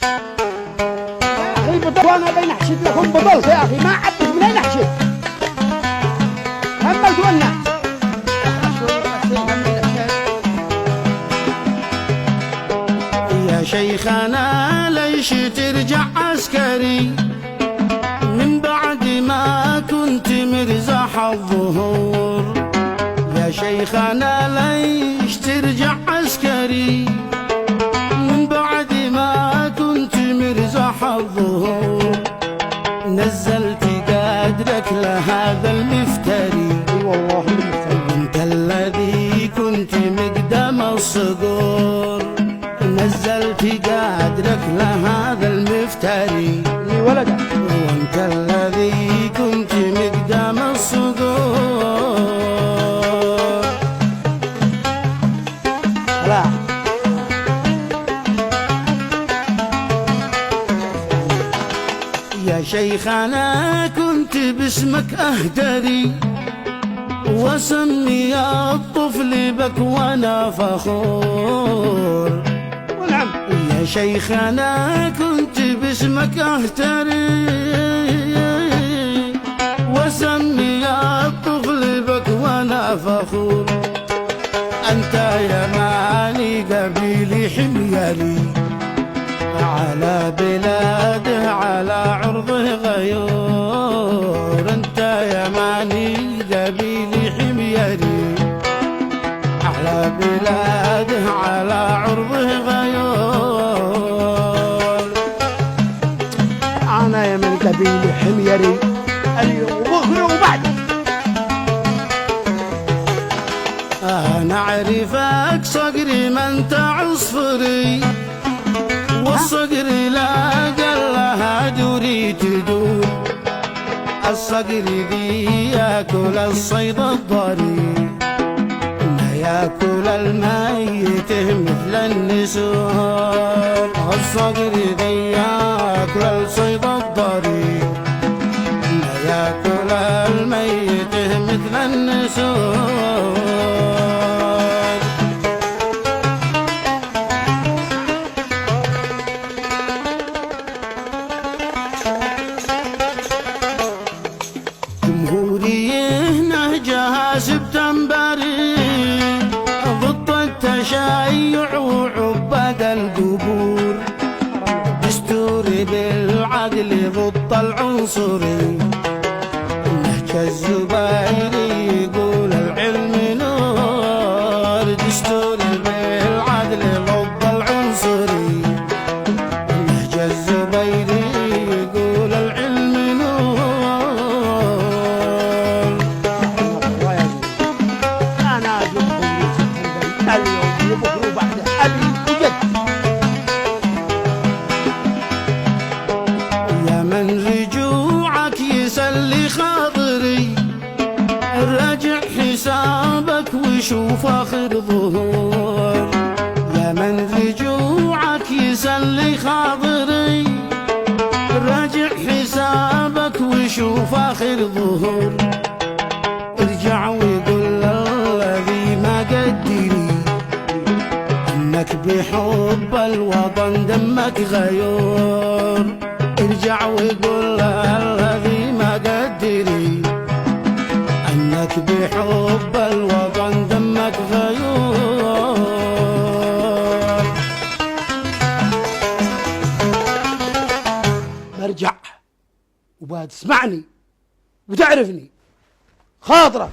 يا اخي بطل وانا بين احشد لكم بطلت يا اخي، ما عدت من اين احشد. هملت ونا يا شيخنا ليش ترجع عسكري من بعد ما كنت مرزح الظهور؟ يا شيخنا ليش ترجع عسكري من بعد ما كنت مرزح الظهور؟ نزلت قدرك لهذا المفتري، اي والله وانت الذي كنت مقدم الصقور. نزلت قدرك لهذا المفتري، اي ولدك وانت الذي كنت مقدم الصقور. لا يا شيخنا كنت باسمك اهتدي وسمي الطفل بك وانا فخور. ونعم يا شيخنا كنت باسمك اهتدي وسمي الطفل بك وانا فخور. انت يا مالي قبيلي حميري على بلاده على عرضه غيور. انت يا ماني قبيلي حميري على بلاده على عرضه غيور. انا يا من قبيلي حميري اليوم وبكره وبعد. انا اعرفك صقري ما انت عصفري، والصقر لا قلها دوري تدور. الصقر ذي ياكل الصيد الضري، ما ياكل الميت مثل النسور. الصقر ذي ياكل الصيد الضري، ما ياكل الميت مثل النسور. جمهوريه نهجها سبتمبري ضد التشيع وعباد القبور. دستوري بالعدل ضد العنصري، نهج الزبيري يقول العلم نور. دستوري بالعدل ضد العنصري، نهج الزبيري يقول العلم نور. انا جمهورية اليوم وبكره وبعد ابي وجد. يا من رجوعك يسلي خاطري، راجع حسابك وشوف اخر ظهور. يا من رجوعك يسلي خاطري، راجع حسابك وشوف اخر ظهور. ارجع وقول الذي ما قدري انك بحب الوطن دمك غيور. ارجع وقول الذي ما قدري انك بحب الوطن دمك غيور. برجع وبتسمعني وتعرفني خاطرك.